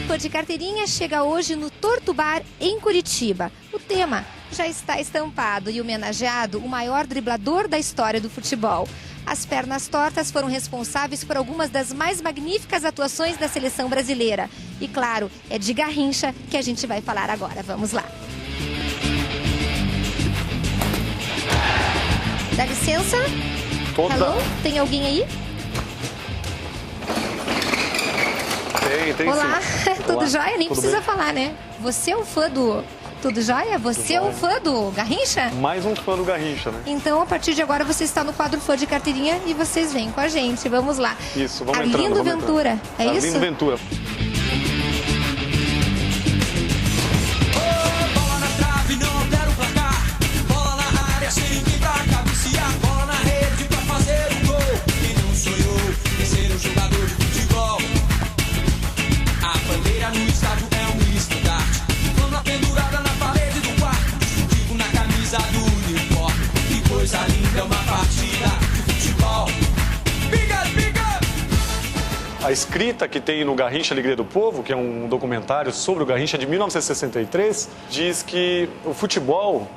Fã de Carteirinha chega hoje no Torto Bar, em Curitiba. O tema já está estampado e homenageado o maior driblador da história do futebol. As pernas tortas foram responsáveis por algumas das mais magníficas atuações da seleção brasileira. E claro, é de Garrincha que a gente vai falar agora. Vamos lá. Dá licença? Hello? Tem alguém aí? Tem Olá, sim. tudo Olá. jóia? Nem Tudo precisa bem? falar, né? Você é um fã do Tudo Jóia? Você é um fã do Garrincha? Mais um fã do Garrincha, né? Então, a partir de agora, você está no quadro Fã de Carteirinha e vocês vêm com a gente. Vamos lá. Isso, vamos Arlindo entrando. Vamos Ventura, entrando. é isso? Arlindo Ventura. Bola na trave, não altera o placar. Bola na área, sem ninguém pra cabecear. Bola na rede pra fazer o gol. Quem não sonhou em ser um jogador de futebol? A bandeira no estádio é um estandarte. Flama pendurada na parede do quarto. Distintivo na camisa do uniforme. Que coisa linda, é uma partida de futebol. Big up, big up! A escrita que tem no Garrincha Alegria do Povo, que é um documentário sobre o Garrincha de 1963, diz que o futebol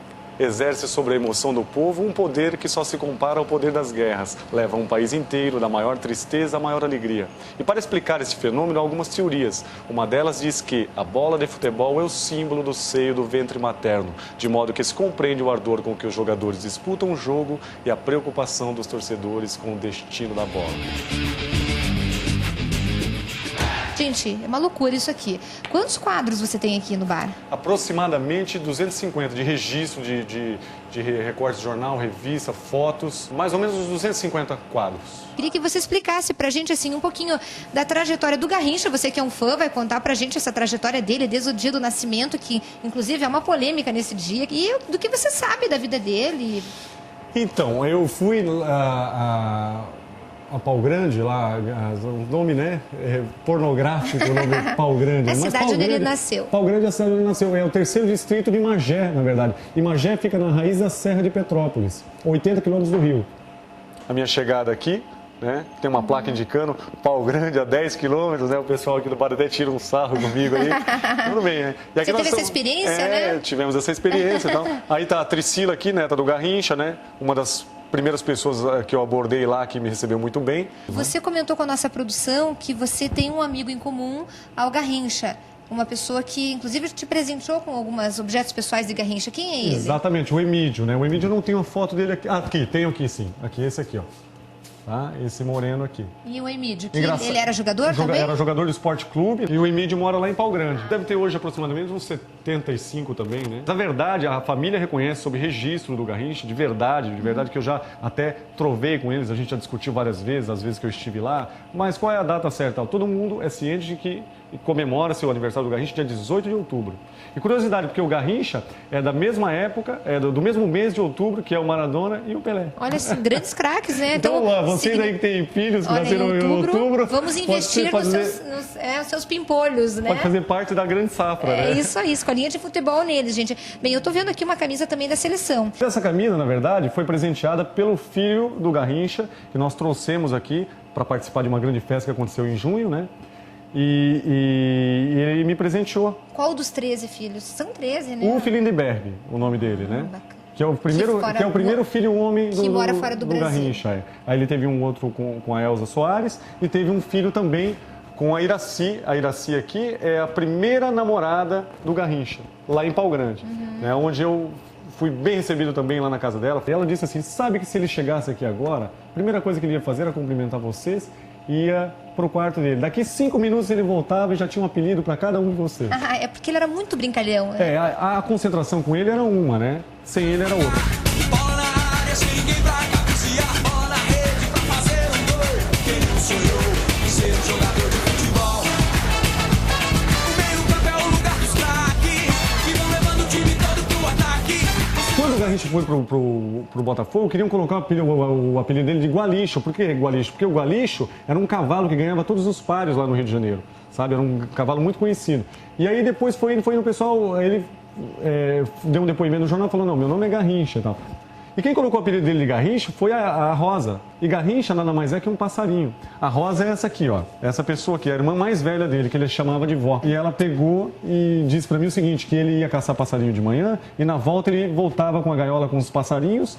exerce sobre a emoção do povo um poder que só se compara ao poder das guerras. Leva um país inteiro da maior tristeza à maior alegria. E para explicar esse fenômeno, há algumas teorias. Uma delas diz que a bola de futebol é o símbolo do seio do ventre materno, de modo que se compreende o ardor com que os jogadores disputam o jogo e a preocupação dos torcedores com o destino da bola. Gente, é uma loucura isso aqui. Quantos quadros você tem aqui no bar? Aproximadamente 250 de registro, de recortes de jornal, revista, fotos, mais ou menos uns 250 quadros. Queria que você explicasse pra gente, assim, um pouquinho da trajetória do Garrincha. Você que é um fã, vai contar pra gente essa trajetória dele desde o dia do nascimento, que inclusive é uma polêmica nesse dia. E do que você sabe da vida dele? Então, eu fui a Pau Grande, lá, o nome, né, pornográfico, o nome Pau Grande. É a Mas cidade Pau onde ele Grande- nasceu. Pau Grande é a cidade onde ele nasceu. É o terceiro distrito de Magé, na verdade. E Magé fica na raiz da Serra de Petrópolis, 80 quilômetros do Rio. A minha chegada aqui, né, tem uma placa indicando Pau Grande a 10 quilômetros, né, o pessoal aqui do bar até tira um sarro comigo aí. Tudo bem, né? E aqui Você teve nós essa experiência, né? Tivemos essa experiência e tal. Aí tá a Tricila aqui, neta do Garrincha, né, uma das primeiras pessoas que eu abordei lá, que me recebeu muito bem. Você comentou com a nossa produção que você tem um amigo em comum ao Garrincha. Uma pessoa que, inclusive, te presenteou com alguns objetos pessoais de Garrincha. Quem é ele? Exatamente, o Emídio, né? O Emídio não tem uma foto dele aqui. Ah, aqui, tenho aqui sim. Aqui, esse aqui, ó. Tá? Esse moreno aqui. E o Emílio, que Engraçado. ele era jogador também? Era jogador do Esporte Clube e o Emílio mora lá em Pau Grande. Deve ter hoje aproximadamente uns 75 também, né? Na verdade, a família reconhece sob registro do Garrincha, de verdade, que eu já até trovei com eles, a gente já discutiu várias vezes, as vezes que eu estive lá. Mas qual é a data certa? Todo mundo é ciente de que comemora seu aniversário do Garrincha dia 18 de outubro. E curiosidade, porque o Garrincha é da mesma época, é do mesmo mês de outubro, que é o Maradona e o Pelé. Olha, assim, grandes craques, né? Então, vocês aí que têm filhos que olha, nasceram em outubro... vamos investir pode nos seus pimpolhos, né? Pode fazer parte da grande safra, É né? isso aí, escolinha de futebol neles, gente. Bem, eu tô vendo aqui uma camisa também da seleção. Essa camisa, na verdade, foi presenteada pelo filho do Garrincha, que nós trouxemos aqui para participar de uma grande festa que aconteceu em junho, né? E ele me presenteou. Qual dos 13 filhos? São 13, né? O Lindenberg, o nome dele, né? Bacana. Que é o primeiro filho homem que mora fora do Brasil. Garrincha. É. Aí ele teve um outro com a Elza Soares e teve um filho também com a Iraci. A Iraci aqui é a primeira namorada do Garrincha, lá em Pau Grande, né? Onde eu fui bem recebido também lá na casa dela. Ela disse assim, sabe que se ele chegasse aqui agora, a primeira coisa que ele ia fazer era cumprimentar vocês e ia pro quarto dele. Daqui 5 minutos ele voltava e já tinha um apelido para cada um de vocês. Ah, é porque ele era muito brincalhão, né? É, a concentração com ele era uma, né? Sem ele era outra. Bola na área, sem ninguém pra cabecear. Bola na rede pra fazer um gol. Quem não sonhou em ser um jogador de futebol? O meio-campo é o lugar dos craques que vão levando o time todo pro ataque. Quando o Garrincha foi pro Botafogo, queriam colocar o apelido dele de Gualixo. Por que Gualixo? Porque o Gualixo era um cavalo que ganhava todos os páreos lá no Rio de Janeiro, sabe? Era um cavalo muito conhecido. E aí depois foi no pessoal, ele deu um depoimento no jornal, falou, não, meu nome é Garrincha e tal. E quem colocou o apelido dele de Garrincha foi a Rosa. E Garrincha nada mais é que um passarinho. A Rosa é essa aqui, ó. Essa pessoa aqui, a irmã mais velha dele, que ele chamava de vó. E ela pegou e disse pra mim o seguinte, que ele ia caçar passarinho de manhã e na volta ele voltava com a gaiola com os passarinhos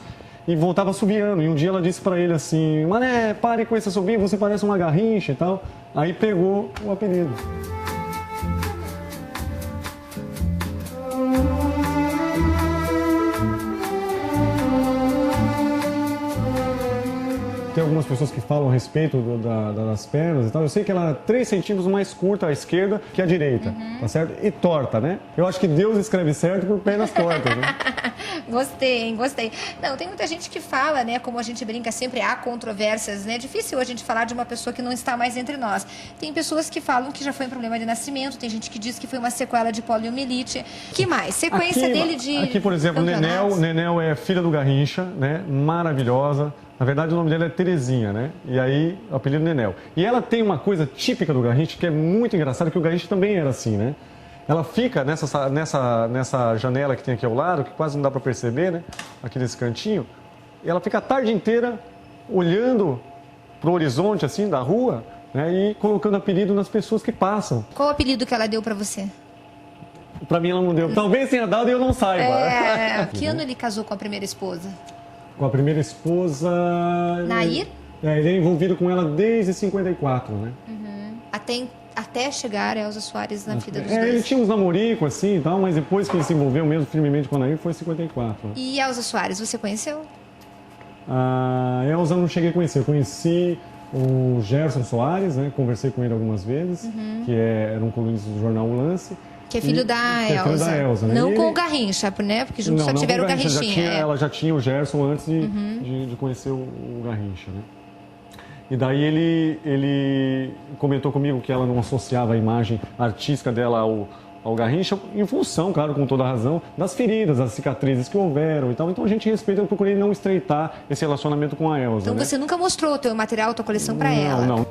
e voltava assobiando. E um dia ela disse pra ele assim, Mané, pare com esse assobio, você parece uma Garrincha e tal. Aí pegou o apelido. Tem algumas pessoas que falam a respeito das pernas e tal. Eu sei que ela é 3 centímetros mais curta à esquerda que à direita, tá certo? E torta, né? Eu acho que Deus escreve certo por pernas tortas, né? Gostei, hein? Gostei. Não, tem muita gente que fala, né? Como a gente brinca sempre, há controvérsias, né? É difícil a gente falar de uma pessoa que não está mais entre nós. Tem pessoas que falam que já foi um problema de nascimento, tem gente que diz que foi uma sequela de poliomielite. Que mais? Sequência dele de Aqui, por exemplo, Nenel é filha do Garrincha, né? Maravilhosa. Na verdade, o nome dela é Terezinha, né? E aí, o apelido Nenel. E ela tem uma coisa típica do Garrincha que é muito engraçada, que o Garrincha também era assim, né? Ela fica nessa janela que tem aqui ao lado, que quase não dá para perceber, né? Aqui nesse cantinho. E ela fica a tarde inteira olhando pro horizonte, assim, da rua, né? E colocando apelido nas pessoas que passam. Qual o apelido que ela deu pra você? Pra mim ela não deu. Talvez tenha dado e eu não saiba. Que ano ele casou com a primeira esposa? Com a primeira esposa... Nair? Ele é envolvido com ela desde 54, né? Até chegar a Elza Soares na vida dos dois. Ele tinha uns namoricos assim e tal, mas depois que ele se envolveu mesmo firmemente com a Nair foi 54. Né? E Elza Soares, você conheceu? A Elza eu não cheguei a conhecer. Eu conheci o Gerson Soares, né? Conversei com ele algumas vezes, que era um colunista do jornal O Lance. Que é filho da Elza. Né? Não com o Garrincha, né? Porque juntos só tiveram o Garrinchinha. Ela já tinha o Gerson antes de conhecer o Garrincha, né? E daí ele comentou comigo que ela não associava a imagem artística dela ao Garrincha em função, claro, com toda a razão, das feridas, das cicatrizes que houveram e tal. Então a gente respeita, eu procurei não estreitar esse relacionamento com a Elza. Então né? você nunca mostrou o teu material, a tua coleção pra ela? Não.